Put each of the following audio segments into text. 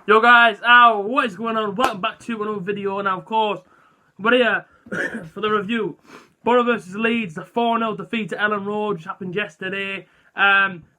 Yo guys, what is going on? Welcome back to another video. Now of course, we're here for the review. Borough versus Leeds, the 4-0 defeat at Ellen Road, which happened yesterday.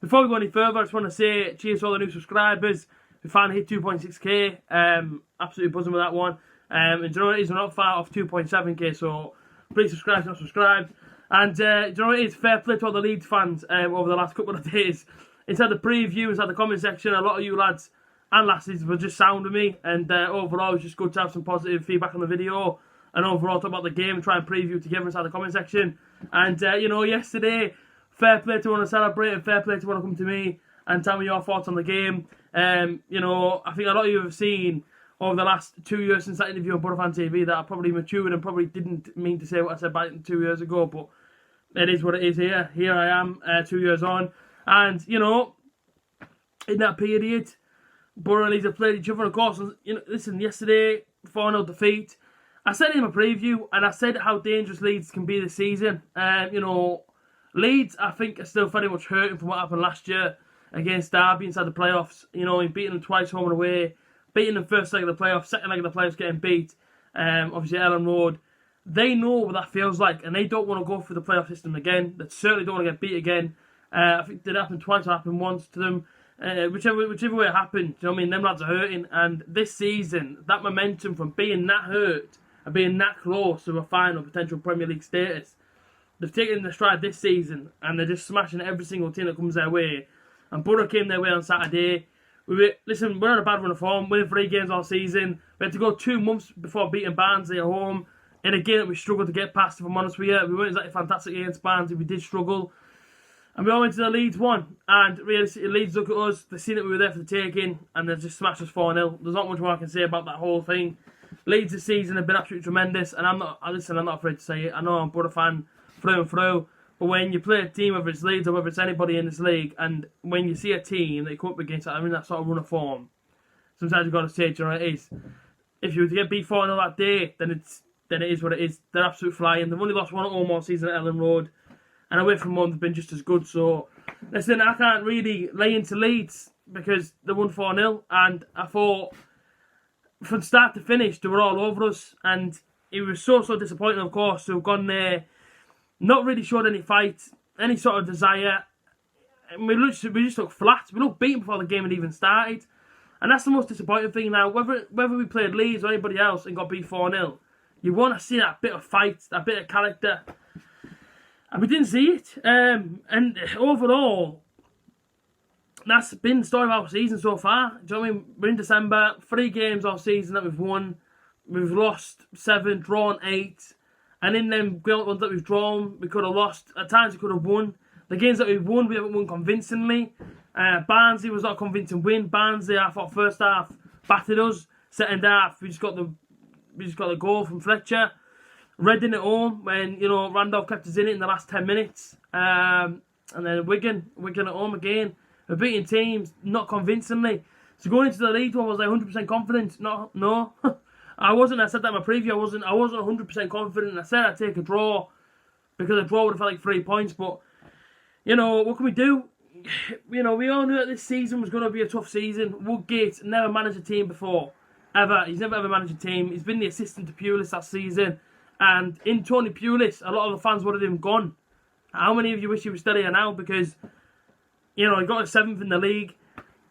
Before we go any further, I just want to say cheers to all the new subscribers. We finally hit 2.6k. Absolutely buzzing with that one. And do you know what it is? We're not far off 2.7k, so please subscribe if you're not subscribed. And do you know what it is? Fair play to all the Leeds fans over the last couple of days. Inside the preview, inside the comment section, a lot of you lads and lasses were just sound with me, and overall it was just good to have some positive feedback on the video, and overall talk about the game and try and preview together inside the comment section. And you know, yesterday, fair play to want to celebrate and fair play to want to come to me and tell me your thoughts on the game. You know, I think a lot of you have seen over the last 2 years since that interview on Borough Fan TV that I probably matured and probably didn't mean to say what I said back 2 years ago, but it is what it is here. Here I am, 2 years on, and you know, in that period, Borough and Leeds have played each other, of course. And, you know, listen, yesterday, 4-0 defeat. I said in my preview, and I said how dangerous Leeds can be this season. You know, Leeds, I think, are still very much hurting from what happened last year against Derby inside the playoffs. You know, in beating them twice home and away, beating them first leg of the playoffs, second leg of the playoffs getting beat. Obviously, Ellen Road. They know what that feels like, and they don't want to go through the playoff system again. They certainly don't want to get beat again. I think it did happen twice, it happened once to them. Whichever way it happened, you know what I mean, them lads are hurting, and this season, that momentum from being that hurt and being that close to a final potential Premier League status, they've taken the stride this season, and they're just smashing every single team that comes their way. And Borough came their way on Saturday. We're on a bad run of form, winning 3 games all season. We had to go 2 months before beating Barnsley at home, in a game that we struggled to get past, if I'm honest with you. We weren't exactly fantastic against Barnsley, we did struggle. And we all went to the Leeds one, and realistically, Leeds look at us, they've seen that we were there for the taking, and they've just smashed us 4-0. There's not much more I can say about that whole thing. Leeds this season have been absolutely tremendous, and I'm not afraid to say it. I know I'm a Borough fan through and through, but when you play a team, whether it's Leeds or whether it's anybody in this league, and when you see a team that you come up against, I mean, that sort of run of form, sometimes you've got to say, do you know what it is? If you were to get beat 4-0 that day, then it is what it is. They're absolute flying. They've only lost 1 at home all season at Ellen Road. And away from home, they've been just as good. So, listen, I can't really lay into Leeds because they won 4-0. And I thought, from start to finish, they were all over us. And it was so disappointing, of course, to have gone there, not really showed any fight, any sort of desire. And we just looked flat. We looked beaten before the game had even started. And that's the most disappointing thing now. Whether we played Leeds or anybody else and got beat 4-0, you want to see that bit of fight, that bit of character. And we didn't see it. And overall, that's been the story of our season so far. Do you know what I mean? We're in December, 3 games all season that we've won. We've lost 7, drawn 8. And in them ones that we've drawn, we could have lost. At times we could have won. The games that we've won, we haven't won convincingly. Barnsley was not a convincing win. Barnsley, I thought, first half battered us. Second half, we just got the goal from Fletcher. Reading at home when, you know, Randolph kept us in it in the last 10 minutes. And then Wigan at home again. We're beating teams, not convincingly. So going into the Leeds one, was I 100% confident? No. I wasn't. I said that in my preview. I wasn't 100% confident. I said I'd take a draw because a draw would have felt like 3 points. But, you know, what can we do? You know, we all knew that this season was going to be a tough season. Woodgate never managed a team before. Ever. He's never ever managed a team. He's been the assistant to Pulis that season. And in Tony Pulis, a lot of the fans wanted him gone. How many of you wish he was still here now? Because, you know, he got a 7th in the league.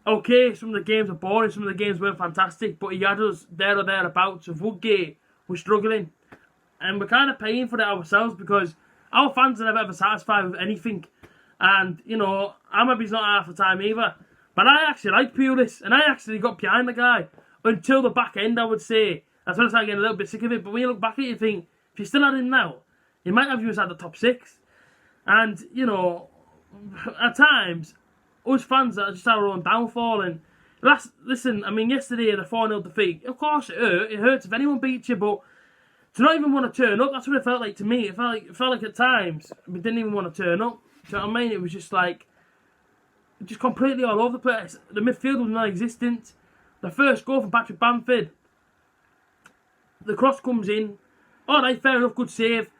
Okay, some of the games are boring, some of the games weren't fantastic, but he had us there or thereabouts. Of Woodgate, we're struggling. And we're kind of paying for it ourselves because our fans are never ever satisfied with anything. And, you know, Amabi's not half the time either. But I actually like Pulis, and I actually got behind the guy until the back end, I would say. That's when I started getting a little bit sick of it. But when you look back at it, you think, if you still had him now, he might have you inside the top 6. And, you know, at times, us fans are just our own downfall. And listen, I mean, yesterday, the 4-0 defeat, of course it hurt. It hurts if anyone beats you, but to not even want to turn up, that's what it felt like to me. It felt like at times, we didn't even want to turn up. Do you know what I mean? It was just like, just completely all over the place. The midfield was non-existent. The first goal from Patrick Bamford, the cross comes in. All right, fair enough, good save.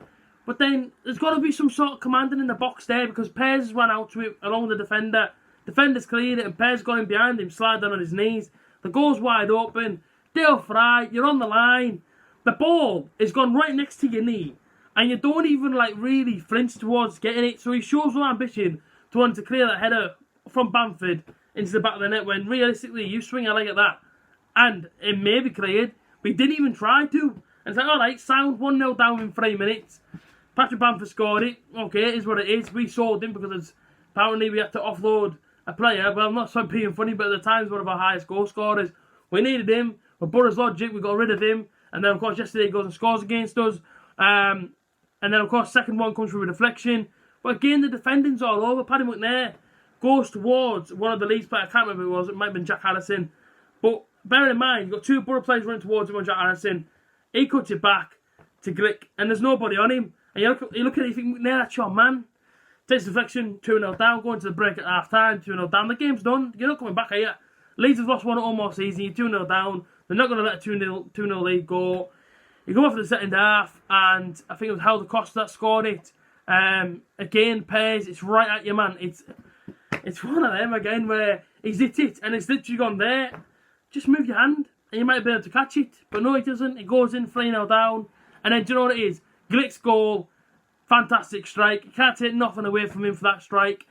But then there's got to be some sort of commanding in the box there because Pears has run out to it along with the defender. Defender's cleared it and Pears got in behind him, sliding on his knees. The goal's wide open. Dale Fry, you're on the line. The ball is gone right next to your knee. And you don't even really flinch towards getting it. So he shows no ambition to want to clear that header from Bamford into the back of the net when realistically you swing a leg at that. And it may be cleared. But he didn't even try to. And it's like, alright, sound 1-0 down in 3 minutes. Patrick Bamford scored it. Okay, it is what it is. We sold him because apparently we had to offload a player. Well, I'm not so being funny, but at the time, one of our highest goal scorers. We needed him. With Burroughs' logic, we got rid of him. And then, of course, yesterday he goes and scores against us. And then, of course, second one comes through a deflection. But again, the defending's all over. Paddy McNair goes towards one of the Leeds players. I can't remember who it was. It might have been Jack Harrison. But bear in mind, you've got two Borough players running towards him on Jack Harrison. He cuts it back to Glick. And there's nobody on him. And you look at it, you think, McNair, that's your man. Takes deflection, 2-0 down, going to the break at half time, 2-0 down. The game's done. You're not coming back here. Leeds have lost one at home all season. You're 2-0 down. They're not going to let a 2-0 lead go. You go off for the second half, and I think it was Helder Costa that scored it. Again, Pairs, it's right at you, man. It's one of them again where he's hit it, and it's literally gone there. Just move your hand, and you might be able to catch it. But no, he doesn't. It goes in 3-0 down. And then, do you know what it is? Glick's goal, fantastic strike. You can't take nothing away from him for that strike.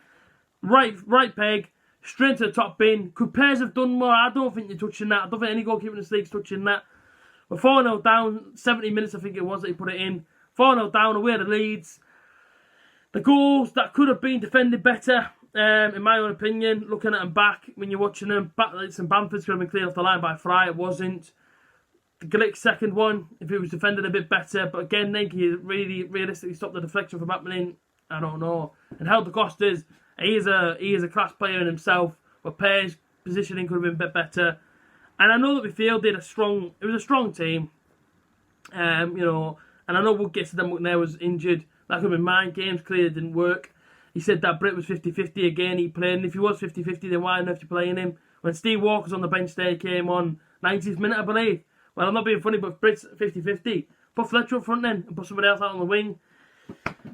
Right peg, straight to the top bin. Could Pairs have done more? I don't think you're touching that. I don't think any goalkeeper in this league's touching that. We're 4-0 down, 70 minutes I think it was that he put it in. 4-0 down, away to Leeds. The goals that could have been defended better, in my own opinion, looking at them back, when you're watching them, St Bamford's could have been cleared off the line by Fry, it wasn't. The Glick second one, if it was defended a bit better, but again, then can you really realistically stop the deflection from happening? I don't know. And Helder Costa's, he is a class player in himself, but Pairs' positioning could have been a bit better. And I know that we fielded it was a strong team, and I know Woodgate said that McNair was injured. That could have been mind games, clearly it didn't work. He said that Britt was 50-50 again, he played, and if he was 50-50, then why on earth are you playing him? When Steve Walker's on the bench there, he came on 90th minute, I believe. Well, I'm not being funny, but if Britt's 50-50, put Fletcher up front then, and put somebody else out on the wing.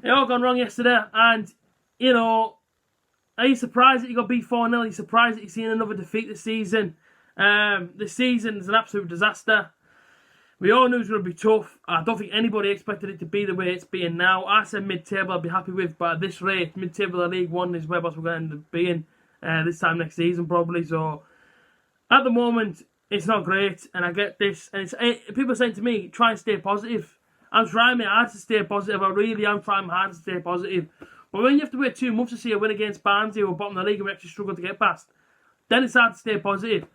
It all gone wrong yesterday, and, are you surprised that you got beat 4-0? Are you surprised that you're seeing another defeat this season? This season is an absolute disaster. We all knew it was going to be tough. I don't think anybody expected it to be the way it's being now. I said mid-table I'd be happy with, but at this rate, mid-table of League One is whereabouts we're going to end up being this time next season probably. So at the moment, it's not great, and I get this. And people are saying to me, try and stay positive. I'm trying my hard to stay positive. I really am trying hard to stay positive. But when you have to wait 2 months to see a win against Barnsley, who are bottom of the league and we actually struggle to get past, then it's hard to stay positive.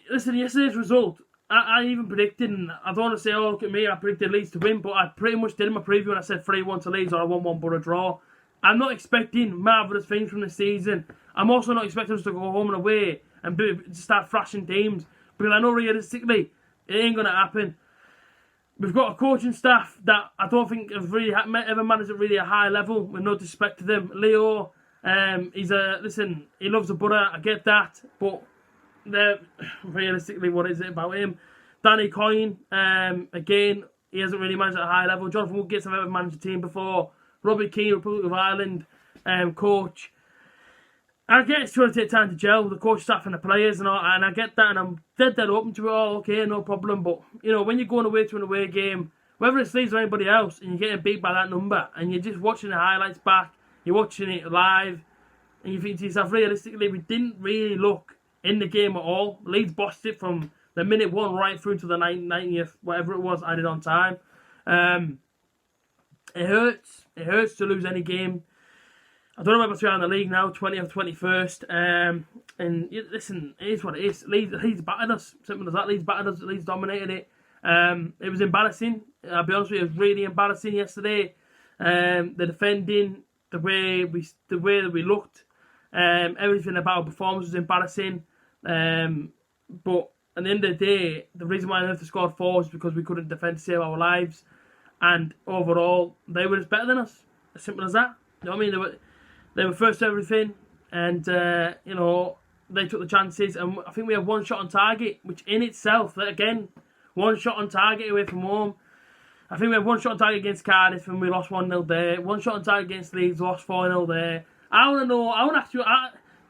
Listen, yesterday's result, I even predicted, and I don't want to say, oh, look at me, I predicted Leeds to win, but I pretty much did in my preview when I said 3-1 to Leeds or a 1-1 Borough draw. I'm not expecting marvellous things from this season. I'm also not expecting us to go home and away and start thrashing teams, because I know realistically, it ain't going to happen. We've got a coaching staff that I don't think have really ever managed at really a high level, with no disrespect to them. Leo, he loves the Borough, I get that, but realistically, what is it about him? Danny Coyne, again, he hasn't really managed at a high level. Jonathan Woodgate's never ever managed a team before. Robbie Keane, Republic of Ireland, coach. I get it's going to take time to gel with the coach staff and the players and all, and I get that, and I'm dead open to it all. Okay, no problem. But when you're going away to an away game, whether it's Leeds or anybody else, and you're getting beat by that number, and you're just watching the highlights back, you're watching it live, and you think to yourself, realistically, we didn't really look in the game at all. Leeds bossed it from the minute 1 right through to the 90th, whatever it was, added on time. It hurts. It hurts to lose any game. I don't know whether we're in the league now, 20th or 21st. And listen, it is what it is. Leeds battered us. Simple as that. Leeds battered us. Leeds dominated it. It was embarrassing. I'll be honest with you, it was really embarrassing yesterday. The defending, the way that we looked, everything about our performance was embarrassing. But at the end of the day, the reason why they scored 4 is because we couldn't defend to save our lives. And overall, they were just better than us. As simple as that. You know what I mean? They were first to everything, and they took the chances. And I think we had 1 shot on target, which in itself, again, 1 shot on target away from home. I think we had 1 shot on target against Cardiff, and we lost 1-0 there. 1 shot on target against Leeds, lost 4-0 there. I want to know. I want to ask you.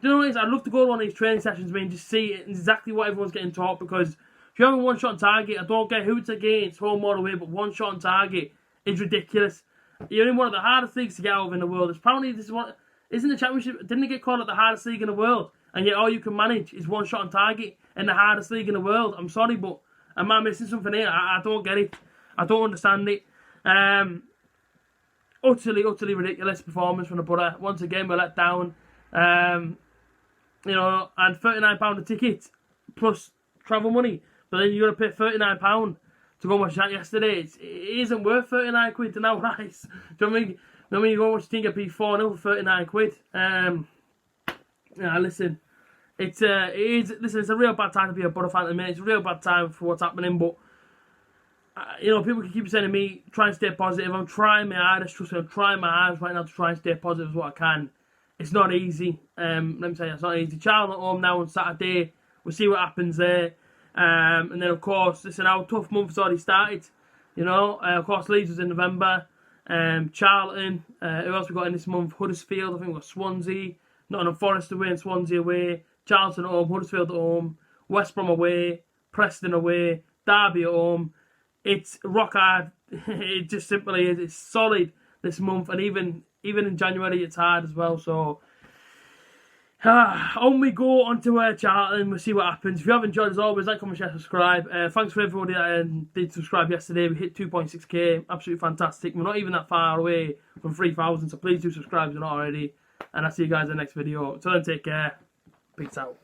you know what it is? I'd love to go to one of these training sessions, and just see exactly what everyone's getting taught, because if you're having one shot on target, I don't care who it's against, home or away, but one shot on target is ridiculous. You're in one of the hardest leagues to get out of in the world. It's apparently this is one. Isn't the championship? Didn't it get called the hardest league in the world? And yet all you can manage is one shot on target in the hardest league in the world. I'm sorry, but am I missing something here? I don't get it. I don't understand it. Utterly ridiculous performance from the Borough. Once again, we're let down. You know, and £39 a ticket plus travel money. But then you're going to pay £39 to go watch that yesterday. It isn't worth 39 quid to now rise. Do you know what I mean? You go and watch the thing at P4 for 39 quid. Yeah, listen. It's a real bad time to be a Borough fan at the minute. It's a real bad time for what's happening, but you know, people can keep saying to me, try and stay positive. I'm trying my hardest, trust me, I'm trying my hardest right now to try and stay positive as what I can. It's not easy. Let me tell you, it's not easy. Charlton at home now on Saturday. We'll see what happens there. And then, of course, listen, our tough month's already started. You know, of course, Leeds was in November. Charlton. Who else we got in this month? Huddersfield. I think we've got Swansea. Nottingham Forest away and Swansea away. Charlton at home. Huddersfield at home. West Brom away. Preston away. Derby at home. It's rock hard. It just simply is. It's solid this month, and even in January it's hard as well. So on we go on to Charlton. We'll see what happens. If you have enjoyed, as always, like, comment, share, subscribe. Thanks for everybody that did subscribe yesterday. We hit 2.6k. Absolutely fantastic. We're not even that far away from 3,000, so please do subscribe if you're not already. And I'll see you guys in the next video. Until then, take care. Peace out.